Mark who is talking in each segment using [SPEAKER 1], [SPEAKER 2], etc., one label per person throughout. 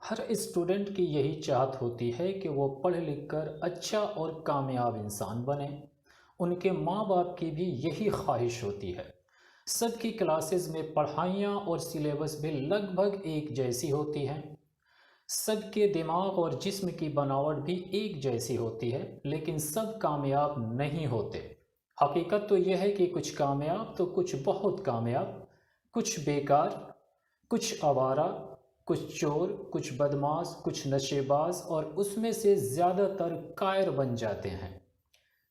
[SPEAKER 1] हर student की यही चाहत होती है कि वो पढ़ लिख कर अच्छा और कामयाब इंसान बने। उनके माँ बाप की भी यही ख्वाहिश होती है। सबकी क्लासेस में पढ़ाइयाँ और सिलेबस भी लगभग एक जैसी होती हैं। सबके दिमाग और जिस्म की बनावट भी एक जैसी होती है, लेकिन सब कामयाब नहीं होते। हकीकत तो यह है कि कुछ कामयाब तो कुछ बहुत कामयाब, कुछ बेकार, कुछ आवारा, कुछ चोर, कुछ बदमाश, कुछ नशेबाज और उसमें से ज़्यादातर कायर बन जाते हैं।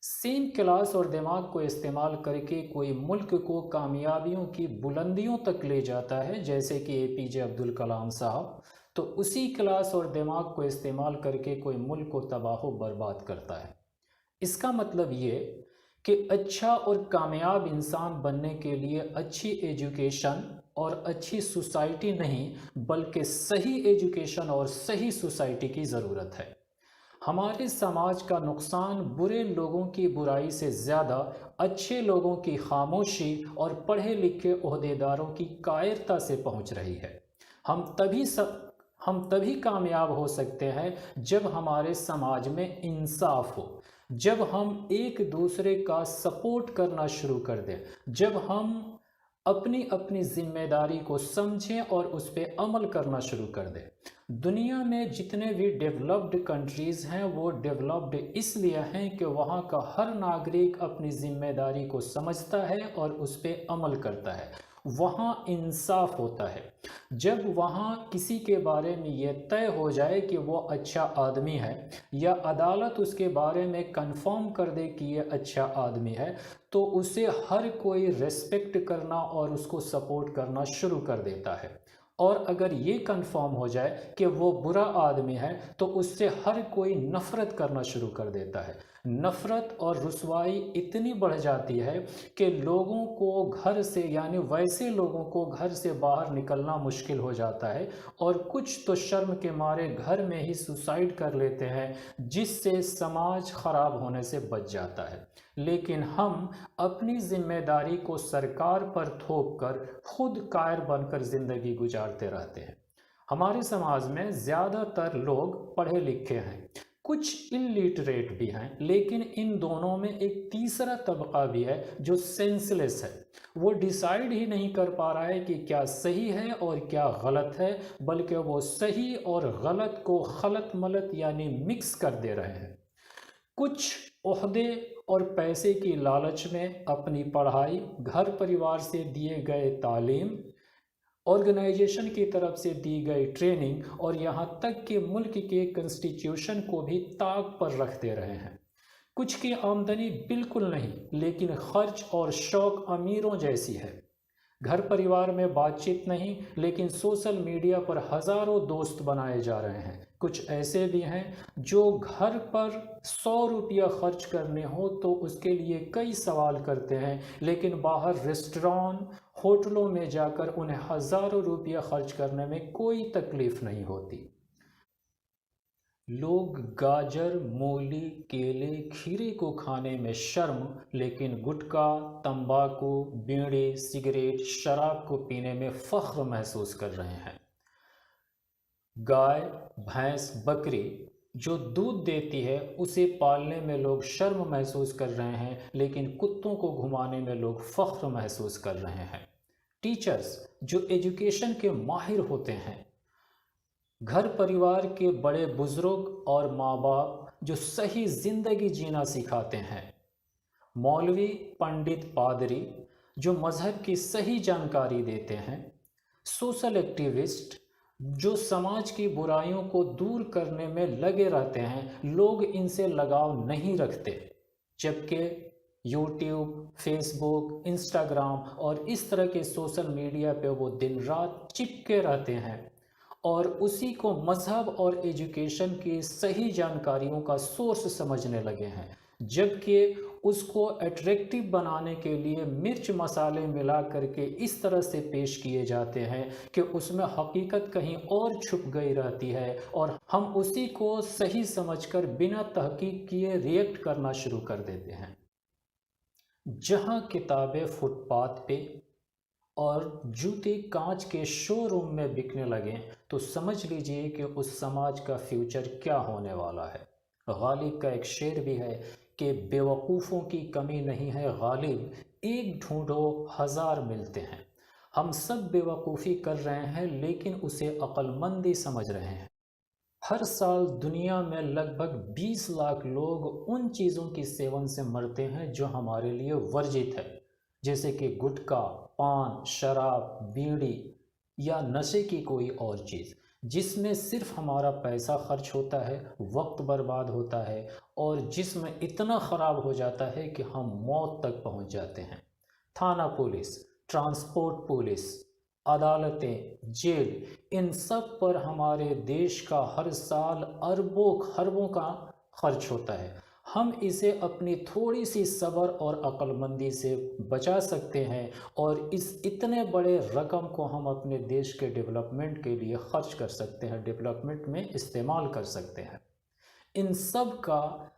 [SPEAKER 1] सेम क्लास और दिमाग को इस्तेमाल करके कोई मुल्क को कामयाबियों की बुलंदियों तक ले जाता है, जैसे कि एपीजे अब्दुल कलाम साहब। तो उसी क्लास और दिमाग को इस्तेमाल करके कोई मुल्क को तबाह बर्बाद करता है। इसका मतलब ये कि अच्छा और कामयाब इंसान बनने के लिए अच्छी एजुकेशन और अच्छी सोसाइटी नहीं, बल्कि सही एजुकेशन और सही सोसाइटी की ज़रूरत है। हमारे समाज का नुकसान बुरे लोगों की बुराई से ज़्यादा अच्छे लोगों की खामोशी और पढ़े लिखे ओहदेदारों की कायरता से पहुंच रही है। हम तभी सब हम तभी कामयाब हो सकते हैं जब हमारे समाज में इंसाफ हो, जब हम एक दूसरे का सपोर्ट करना शुरू कर दें, जब हम अपनी अपनी जिम्मेदारी को समझें और उस पर अमल करना शुरू कर दें। दुनिया में जितने भी डेवलप्ड कंट्रीज़ हैं वो डेवलप्ड इसलिए हैं कि वहाँ का हर नागरिक अपनी जिम्मेदारी को समझता है और उस पर अमल करता है। वहाँ इंसाफ होता है। जब वहाँ किसी के बारे में ये तय हो जाए कि वो अच्छा आदमी है, या अदालत उसके बारे में कंफर्म कर दे कि ये अच्छा आदमी है, तो उसे हर कोई रेस्पेक्ट करना और उसको सपोर्ट करना शुरू कर देता है। और अगर ये कंफर्म हो जाए कि वो बुरा आदमी है, तो उससे हर कोई नफ़रत करना शुरू कर देता है। नफ़रत और रुसवाई इतनी बढ़ जाती है कि लोगों को घर से, यानी वैसे लोगों को घर से बाहर निकलना मुश्किल हो जाता है, और कुछ तो शर्म के मारे घर में ही सुसाइड कर लेते हैं, जिससे समाज ख़राब होने से बच जाता है। लेकिन हम अपनी जिम्मेदारी को सरकार पर थोप कर खुद कायर बनकर ज़िंदगी गुजारते रहते हैं। हमारे समाज में ज़्यादातर लोग पढ़े लिखे हैं, कुछ इलिटरेट भी हैं, लेकिन इन दोनों में एक तीसरा तबका भी है जो सेंसलेस है। वो डिसाइड ही नहीं कर पा रहा है कि क्या सही है और क्या गलत है, बल्कि वो सही और गलत को खलत मलत यानी मिक्स कर दे रहे हैं। कुछ ओहदे और पैसे की लालच में अपनी पढ़ाई, घर परिवार से दिए गए तालीम, ऑर्गेनाइजेशन की तरफ से दी गई ट्रेनिंग और यहाँ तक कि मुल्क के कॉन्स्टिट्यूशन को भी ताक पर रख दे रहे हैं। कुछ की आमदनी बिल्कुल नहीं, लेकिन खर्च और शौक अमीरों जैसी है। घर परिवार में बातचीत नहीं, लेकिन सोशल मीडिया पर हज़ारों दोस्त बनाए जा रहे हैं। कुछ ऐसे भी हैं जो घर पर 100 रुपया खर्च करने हो तो उसके लिए कई सवाल करते हैं, लेकिन बाहर रेस्टोरेंट, होटलों में जाकर उन्हें हज़ारों रुपया खर्च करने में कोई तकलीफ़ नहीं होती। लोग गाजर, मूली, केले, खीरे को खाने में शर्म, लेकिन गुटखा, तंबाकू, बीड़ी, सिगरेट, शराब को पीने में फ़ख्र महसूस कर रहे हैं। गाय, भैंस, बकरी जो दूध देती है उसे पालने में लोग शर्म महसूस कर रहे हैं, लेकिन कुत्तों को घुमाने में लोग फ़ख्र महसूस कर रहे हैं। टीचर्स जो एजुकेशन के माहिर होते हैं, घर परिवार के बड़े बुजुर्ग और माँ बाप जो सही ज़िंदगी जीना सिखाते हैं। मौलवी, पंडित, पादरी जो मज़हब की सही जानकारी देते हैं। सोशल एक्टिविस्ट जो समाज की बुराइयों को दूर करने में लगे रहते हैं, लोग इनसे लगाव नहीं रखते। जबकि यूट्यूब, फेसबुक, इंस्टाग्राम और इस तरह के सोशल मीडिया पे वो दिन रात चिपके रहते हैं और उसी को मज़हब और एजुकेशन की सही जानकारियों का सोर्स समझने लगे हैं। जबकि उसको अट्रैक्टिव बनाने के लिए मिर्च मसाले मिला करके इस तरह से पेश किए जाते हैं कि उसमें हकीकत कहीं और छुप गई रहती है, और हम उसी को सही समझकर बिना तहकीक किए रिएक्ट करना शुरू कर देते हैं। जहाँ किताबें फुटपाथ पे और जूते कांच के शोरूम में बिकने लगें तो समझ लीजिए कि उस समाज का फ्यूचर क्या होने वाला है। गालिब का एक शेर भी है कि बेवकूफ़ों की कमी नहीं है गालिब, एक ढूंढो हज़ार मिलते हैं। हम सब बेवकूफ़ी कर रहे हैं लेकिन उसे अक्लमंदी समझ रहे हैं। हर साल दुनिया में लगभग 20 लाख लोग उन चीज़ों की सेवन से मरते हैं जो हमारे लिए वर्जित है, जैसे कि गुटखा, पान, शराब, बीड़ी या नशे की कोई और चीज़, जिसमें सिर्फ हमारा पैसा खर्च होता है, वक्त बर्बाद होता है और जिस्म इतना ख़राब हो जाता है कि हम मौत तक पहुंच जाते हैं। थाना पुलिस, ट्रांसपोर्ट पुलिस, अदालतें, जेल, इन सब पर हमारे देश का हर साल अरबों खरबों का खर्च होता है। हम इसे अपनी थोड़ी सी सब्र और अक्लमंदी से बचा सकते हैं और इस इतने बड़े रकम को हम अपने देश के डेवलपमेंट के लिए खर्च कर सकते हैं, डेवलपमेंट में इस्तेमाल कर सकते हैं। इन सब का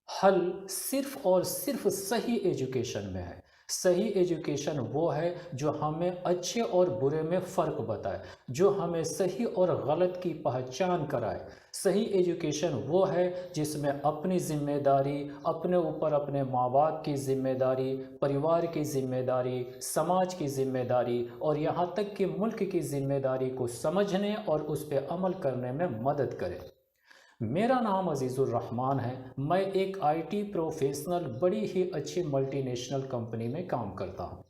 [SPEAKER 1] हल सिर्फ और सिर्फ सही एजुकेशन में है। सही एजुकेशन वो है जो हमें अच्छे और बुरे में फ़र्क बताए, जो हमें सही और गलत की पहचान कराए। सही एजुकेशन वो है जिसमें अपनी ज़िम्मेदारी, अपने ऊपर अपने माँ बाप की ज़िम्मेदारी, परिवार की ज़िम्मेदारी, समाज की ज़िम्मेदारी और यहाँ तक कि मुल्क की ज़िम्मेदारी को समझने और उस पर अमल करने में मदद करे। मेरा नाम अजीज़ुर रहमान है। मैं एक आईटी प्रोफेशनल बड़ी ही अच्छी मल्टीनेशनल कंपनी में काम करता हूं।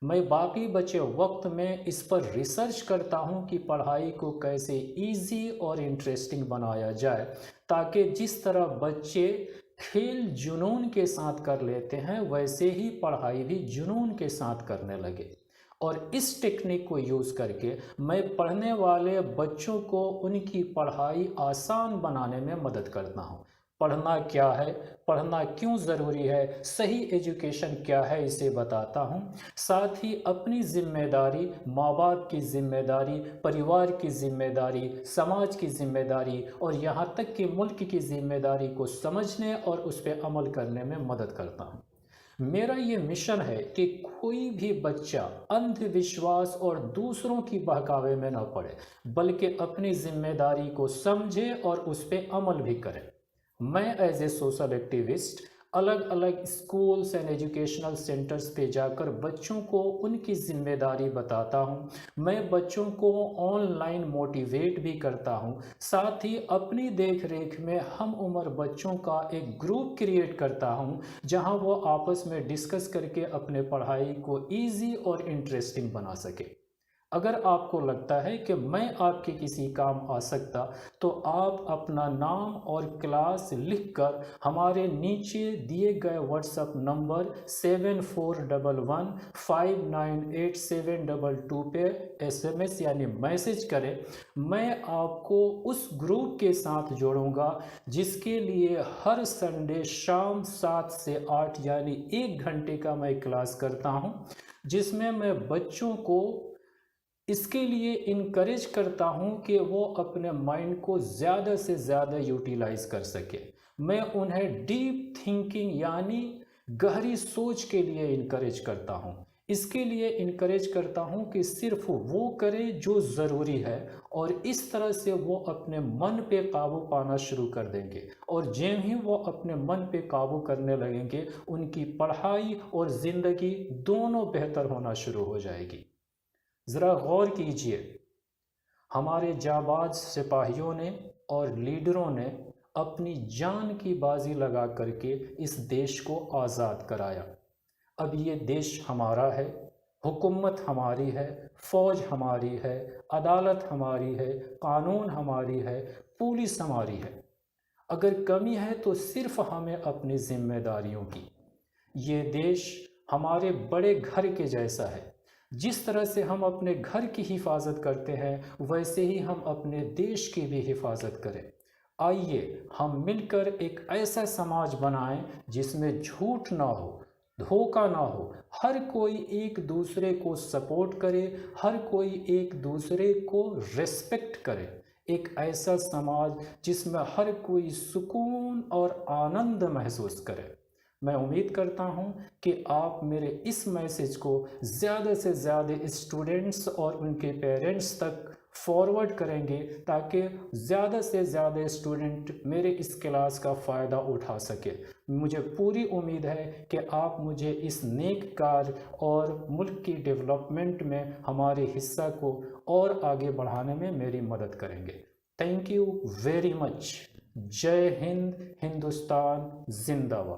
[SPEAKER 1] मैं बाकी बचे वक्त में इस पर रिसर्च करता हूं कि पढ़ाई को कैसे इजी और इंटरेस्टिंग बनाया जाए, ताकि जिस तरह बच्चे खेल जुनून के साथ कर लेते हैं वैसे ही पढ़ाई भी जुनून के साथ करने लगे। और इस टेक्निक को यूज़ करके मैं पढ़ने वाले बच्चों को उनकी पढ़ाई आसान बनाने में मदद करता हूँ। पढ़ना क्या है, पढ़ना क्यों ज़रूरी है, सही एजुकेशन क्या है, इसे बताता हूँ। साथ ही अपनी ज़िम्मेदारी, माँ बाप की ज़िम्मेदारी, परिवार की ज़िम्मेदारी, समाज की ज़िम्मेदारी और यहाँ तक कि मुल्क की ज़िम्मेदारी को समझने और उस पर अमल करने में मदद करता हूँ। मेरा ये मिशन है कि कोई भी बच्चा अंधविश्वास और दूसरों की बहकावे में न पड़े, बल्कि अपनी जिम्मेदारी को समझे और उस पर अमल भी करे। मैं एज ए सोशल एक्टिविस्ट अलग अलग स्कूल्स एंड एजुकेशनल सेंटर्स पे जाकर बच्चों को उनकी जिम्मेदारी बताता हूँ। मैं बच्चों को ऑनलाइन मोटिवेट भी करता हूँ। साथ ही अपनी देख रेख में हम उम्र बच्चों का एक ग्रुप क्रिएट करता हूँ, जहाँ वो आपस में डिस्कस करके अपने पढ़ाई को ईजी और इंटरेस्टिंग बना सके। अगर आपको लगता है कि मैं आपके किसी काम आ सकता, तो आप अपना नाम और क्लास लिखकर हमारे नीचे दिए गए व्हाट्सएप नंबर 7411598722 पे एसएमएस यानी मैसेज करें। मैं आपको उस ग्रुप के साथ जोड़ूंगा जिसके लिए हर संडे शाम 7 से 8 यानी 1 घंटे का मैं क्लास करता हूं, जिसमें मैं बच्चों को इसके लिए इनकरेज करता हूं कि वो अपने माइंड को ज़्यादा से ज़्यादा यूटिलाइज कर सके। मैं उन्हें डीप थिंकिंग यानी गहरी सोच के लिए इनकरेज करता हूं। इसके लिए इनकरेज करता हूं कि सिर्फ वो करे जो ज़रूरी है और इस तरह से वो अपने मन पे काबू पाना शुरू कर देंगे और ज्यों ही वो अपने मन पे काबू करने लगेंगे, उनकी पढ़ाई और ज़िंदगी दोनों बेहतर होना शुरू हो जाएगी। ज़रा गौर कीजिए, हमारे जाबाज सिपाहियों ने और लीडरों ने अपनी जान की बाजी लगा करके इस देश को आज़ाद कराया। अब ये देश हमारा है, हुकूमत हमारी है, फ़ौज हमारी है, अदालत हमारी है, कानून हमारी है, पुलिस हमारी है। अगर कमी है तो सिर्फ हमें अपनी जिम्मेदारियों की। ये देश हमारे बड़े घर के जैसा है। जिस तरह से हम अपने घर की हिफाजत करते हैं वैसे ही हम अपने देश की भी हिफाजत करें। आइए हम मिलकर एक ऐसा समाज बनाएं जिसमें झूठ ना हो, धोखा ना हो, हर कोई एक दूसरे को सपोर्ट करे, हर कोई एक दूसरे को रेस्पेक्ट करे। एक ऐसा समाज जिसमें हर कोई सुकून और आनंद महसूस करे। मैं उम्मीद करता हूं कि आप मेरे इस मैसेज को ज़्यादा से ज़्यादा स्टूडेंट्स और उनके पेरेंट्स तक फॉरवर्ड करेंगे ताकि ज़्यादा से ज़्यादा स्टूडेंट मेरे इस क्लास का फ़ायदा उठा सके। मुझे पूरी उम्मीद है कि आप मुझे इस नेक कार्य और मुल्क की डेवलपमेंट में हमारे हिस्सा को और आगे बढ़ाने में मेरी मदद करेंगे। Thank you very much. जय हिंद, हिंदुस्तान जिंदाबाद।